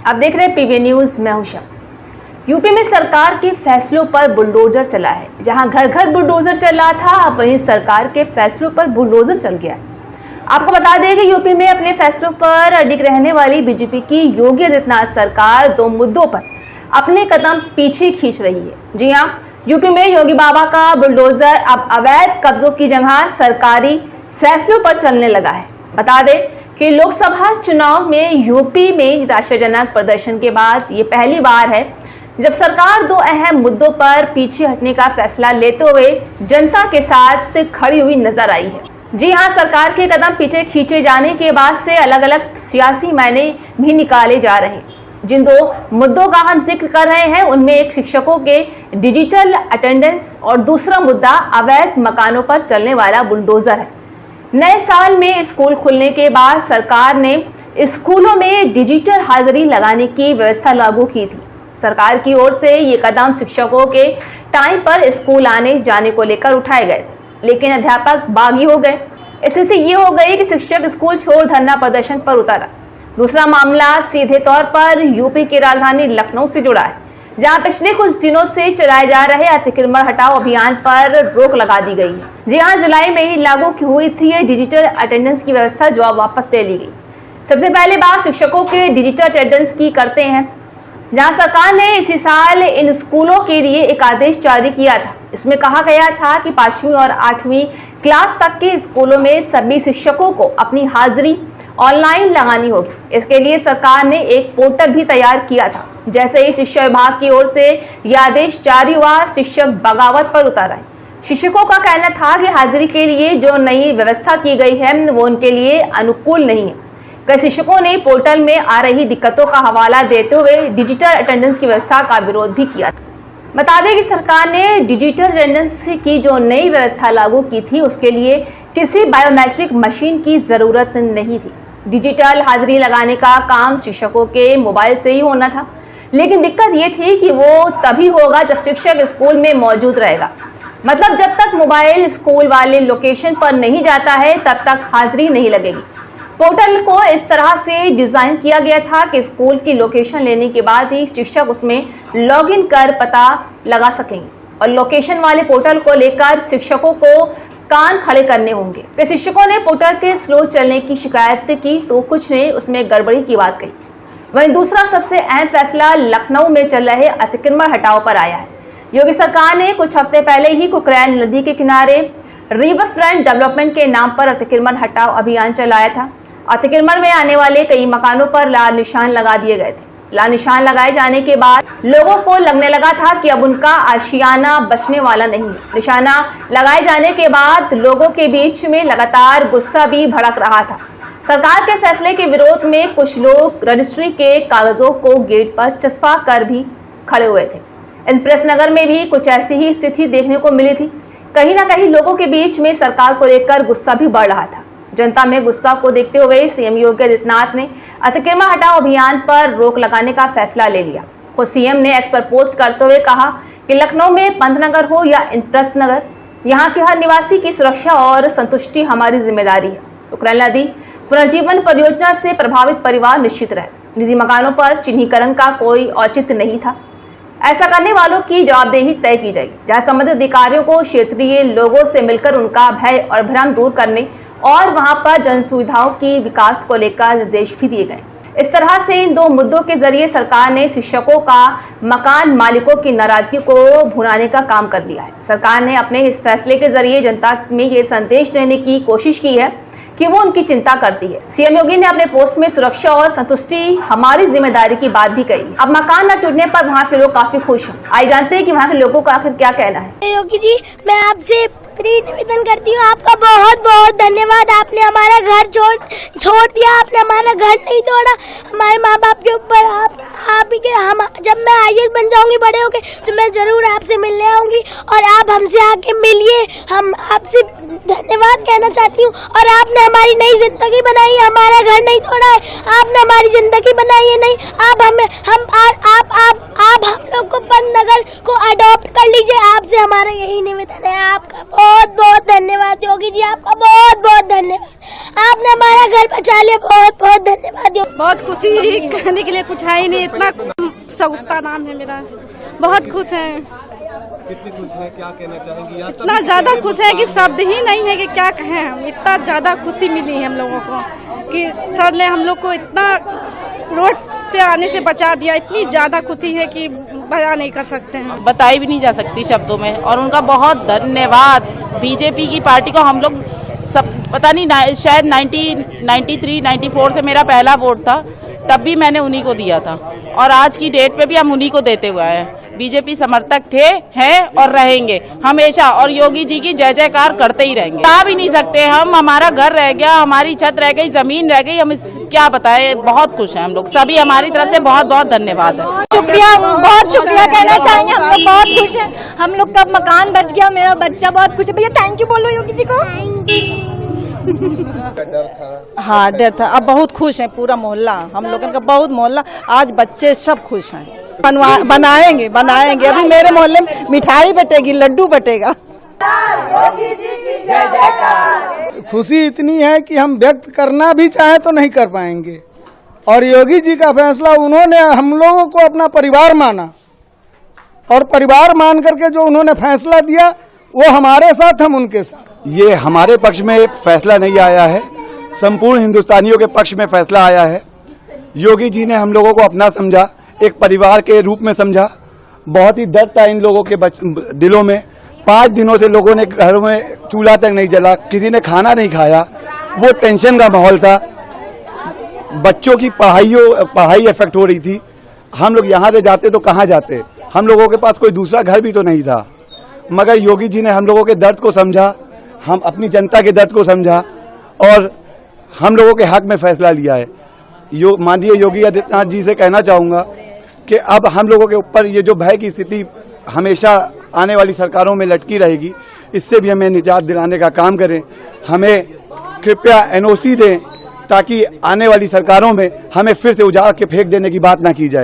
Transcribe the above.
आप देख रहे हैं पीवी न्यूज, मैं हूं शम। यूपी में सरकार के फैसलों पर बुलडोजर चला है। जहां घर घर बुलडोजर चल रहा था, वहीं सरकार के फैसलों पर बुलडोजर चल गया है। आपको बता दें कि यूपी में अपने फैसलों पर अडिग रहने वाली बीजेपी की योगी आदित्यनाथ सरकार दो मुद्दों पर अपने कदम पीछे खींच रही है। जी हां, यूपी में योगी बाबा का बुलडोजर अब अवैध कब्जों की जगह सरकारी फैसलों पर चलने लगा है। बता दें कि लोकसभा चुनाव में यूपी में राष्ट्रजनक प्रदर्शन के बाद ये पहली बार है जब सरकार दो अहम मुद्दों पर पीछे हटने का फैसला लेते हुए जनता के साथ खड़ी हुई नजर आई है। जी हां, सरकार के कदम पीछे खींचे जाने के बाद से अलग अलग सियासी मायने भी निकाले जा रहे हैं। जिन दो मुद्दों का हम जिक्र कर रहे हैं उनमें एक शिक्षकों के डिजिटल अटेंडेंस और दूसरा मुद्दा अवैध मकानों पर चलने वाला बुलडोजर है। नए साल में स्कूल खुलने के बाद सरकार ने स्कूलों में डिजिटल हाजिरी लगाने की व्यवस्था लागू की थी। सरकार की ओर से ये कदम शिक्षकों के टाइम पर स्कूल आने जाने को लेकर उठाए गए थे, लेकिन अध्यापक बागी हो गए। स्थिति ये हो गई कि शिक्षक स्कूल छोड़ धरना प्रदर्शन पर उतरा। दूसरा मामला सीधे तौर पर यूपी की राजधानी लखनऊ से जुड़ा है, जहां पिछले कुछ दिनों से चलाए जा रहे अतिक्रमण हटाओ अभियान पर रोक लगा दी गई है। जी हां, जुलाई में ही लागू हुई थी ये डिजिटल अटेंडेंस की व्यवस्था, जो अब वापस ले ली गई। सबसे पहले बात शिक्षकों के डिजिटल अटेंडेंस की करते हैं, जहां सरकार ने इसी साल इन स्कूलों के लिए एक आदेश जारी किया था। इसमें कहा गया था कि 5वीं और 8वीं क्लास तक के स्कूलों में सभी शिक्षकों को अपनी हाजिरी ऑनलाइन लगानी होगी। इसके लिए सरकार ने एक पोर्टल भी तैयार किया था। जैसे ही शिक्षा विभाग की ओर से यह आदेश जारी हुआ, शिक्षक बगावत पर उतर आए। शिक्षकों का कहना था कि हाजिरी के लिए जो नई व्यवस्था की गई है वो उनके लिए अनुकूल नहीं है। कई शिक्षकों ने पोर्टल में आ रही दिक्कतों का हवाला देते हुए डिजिटल अटेंडेंस की व्यवस्था का विरोध भी किया था। बता दें कि सरकार ने डिजिटल अटेंडेंस की जो नई व्यवस्था लागू की थी उसके लिए किसी बायोमेट्रिक मशीन की जरूरत नहीं थी। डिजिटल हाजिरी लगाने का काम शिक्षकों के मोबाइल से ही होना था, लेकिन दिक्कत ये थी कि वो तभी होगा जब शिक्षक स्कूल में मौजूद रहेगा। मतलब जब तक मोबाइल स्कूल वाले लोकेशन पर नहीं जाता है तब तक हाजिरी नहीं लगेगी। पोर्टल को इस तरह से डिजाइन किया गया था कि स्कूल की लोकेशन लेने के बाद ही शिक्षक उसमें लॉगिन कर पता लगा सकेंगे, और लोकेशन वाले पोर्टल को लेकर शिक्षकों को कान खड़े करने होंगे। तो शिक्षकों ने पोर्टल के स्लो चलने की शिकायत की तो कुछ ने उसमें गड़बड़ी की बात कही। वहीं दूसरा सबसे अहम फैसला लखनऊ में चल रहे अतिक्रमण हटाओ पर आया है। योगी सरकार ने कुछ हफ्ते पहले ही कुकरैन नदी के किनारे रिवर फ्रंट डेवलपमेंट के नाम पर अतिक्रमण हटाओ अभियान चलाया था। अतिक्रमण में आने वाले कई मकानों पर लाल निशान लगा दिए गए थे। लाल निशान लगाए जाने के बाद लोगों को लगने लगा था कि अब उनका आशियाना बचने वाला नहीं है। निशाना लगाए जाने के बाद लोगों के बीच में लगातार गुस्सा भी भड़क रहा था। सरकार के फैसले के विरोध में कुछ लोग रजिस्ट्री के कागजों को गेट पर चस्पा कर भी खड़े हुए थे। इंप्रेस नगर में भी कुछ ऐसी ही स्थिति देखने को मिली थी। कहीं ना कहीं लोगों के बीच में सरकार को लेकर गुस्सा भी बढ़ रहा था। जनता में गुस्सा को देखते हुए सीएम योगी आदित्यनाथ ने अतिक्रमण हटाओ अभियान पर रोक लगाने का फैसला ले लिया। खुद सीएम ने एक्स पर पोस्ट करते हुए कहा कि लखनऊ में पंतनगर हो या इंद्रप्रस्थ नगर, यहाँ के हर निवासी की सुरक्षा और संतुष्टि हमारी जिम्मेदारी है। कुकरैन नदी पुनर्जीवन परियोजना से प्रभावित परिवार निश्चित रहे। निजी मकानों पर चिन्हीकरण का कोई औचित्य नहीं था। ऐसा करने वालों की जवाबदेही तय की जाएगी। जहाँ संबंधित अधिकारियों को क्षेत्रीय लोगों से मिलकर उनका भय और भ्रम दूर करने और वहां पर जन सुविधाओं की विकास को लेकर निर्देश भी दिए गए। इस तरह से इन दो मुद्दों के जरिए सरकार ने शिक्षकों का मकान मालिकों की नाराजगी को भुनाने का काम कर लिया है। सरकार ने अपने इस फैसले के जरिए जनता में ये संदेश देने की कोशिश की है कि वो उनकी चिंता करती है। सीएम योगी ने अपने पोस्ट में सुरक्षा और संतुष्टि हमारी जिम्मेदारी की बात भी कही। अब मकान न टूटने पर वहाँ के लोग काफी खुश हैं। आइए जानते हैं कि वहाँ के लोगों का आखिर क्या कहना है। योगी जी, मैं आपसे निवेदन करती हूँ, आपका बहुत बहुत धन्यवाद। आपने हमारा घर छोड़ दिया, आपने हमारा घर नहीं तोड़ा। हमारे माँ बाप के ऊपर आप ही के हम जब मैं IAS बन जाऊंगी बड़े होके तो मैं जरूर आपसे मिलने आऊंगी और आप हमसे आके मिलिए। हम आपसे धन्यवाद कहना चाहती हूँ। और आपने हमारी नई जिंदगी बनाई है, हमारा घर नहीं तोड़ा है, आपने हमारी जिंदगी बनाई है। नहीं, आप लोग को पंतनगर को अडॉप्ट कर लीजिए। आपसे हमारा यही निवेदन है। आपका बहुत बहुत धन्यवाद योगी जी, आपका बहुत बहुत धन्यवाद। आपने हमारा घर बचा लिया, बहुत बहुत धन्यवाद योगी। बहुत खुशी, कहने के लिए कुछ है ही नहीं। इतना सगुफ्ता नाम है मेरा, बहुत खुश है। कितनी खुश है, क्या कहना चाहेंगी? इतना ज्यादा खुश है कि शब्द ही नहीं है कि क्या कहें हम। इतना ज्यादा खुशी मिली है हम लोगों को कि सर ने हम लोग को इतना रोड से आने से बचा दिया। इतनी ज्यादा खुशी है कि बयां नहीं कर सकते हैं, बताई भी नहीं जा सकती शब्दों में। और उनका बहुत धन्यवाद। बीजेपी की पार्टी को हम लोग सब पता नहीं, शायद 93-94 से मेरा पहला वोट था, तब भी मैंने उन्हीं को दिया था और आज की डेट पे भी हम उन्हीं को देते हुए आए हैं। बीजेपी समर्थक थे, हैं और रहेंगे हमेशा, और योगी जी की जय जयकार करते ही रहेंगे। बता भी नहीं सकते हम, हमारा घर रह गया, हमारी छत रह गई, जमीन रह गई, हम क्या बताएं। बहुत खुश हैं हम लोग सभी, हमारी तरफ से बहुत बहुत धन्यवाद है। शुक्रिया, बहुत शुक्रिया कहना चाहेंगे। हम लोग बहुत खुश हैं, हम लोग का मकान बच गया, मेरा बच्चा बहुत खुश है। भैया थैंक यू बोलो योगी जी को। हाँ डर था, अब बहुत खुश है पूरा मोहल्ला, हम लोगों का बहुत मोहल्ला, आज बच्चे सब खुश हैं। बनाएंगे अभी मेरे मोहल्ले में मिठाई बटेगी, लड्डू बटेगा। खुशी इतनी है कि हम व्यक्त करना भी चाहे तो नहीं कर पाएंगे। और योगी जी का फैसला, उन्होंने हम लोगों को अपना परिवार माना और परिवार मान करके जो उन्होंने फैसला दिया वो हमारे साथ, हम उनके साथ। ये हमारे पक्ष में फैसला नहीं आया है, संपूर्ण हिंदुस्तानियों के पक्ष में फैसला आया है। योगी जी ने हम लोगों को अपना समझा, एक परिवार के रूप में समझा। बहुत ही डर था इन लोगों के दिलों में। 5 दिनों से लोगों ने घरों में चूल्हा तक नहीं जला, किसी ने खाना नहीं खाया, वो टेंशन का माहौल था। बच्चों की पढ़ाई इफेक्ट हो रही थी। हम लोग यहाँ से जाते तो कहाँ जाते, हम लोगों के पास कोई दूसरा घर भी तो नहीं था। मगर योगी जी ने हम लोगों के दर्द को समझा, हम अपनी जनता के दर्द को समझा और हम लोगों के हक में फैसला लिया है। माननीय योगी आदित्यनाथ जी से कहना चाहूँगा कि अब हम लोगों के ऊपर ये जो भय की स्थिति हमेशा आने वाली सरकारों में लटकी रहेगी, इससे भी हमें निजात दिलाने का काम करें। हमें कृपया NOC दें ताकि आने वाली सरकारों में हमें फिर से उजाड़ के फेंक देने की बात ना की जाए।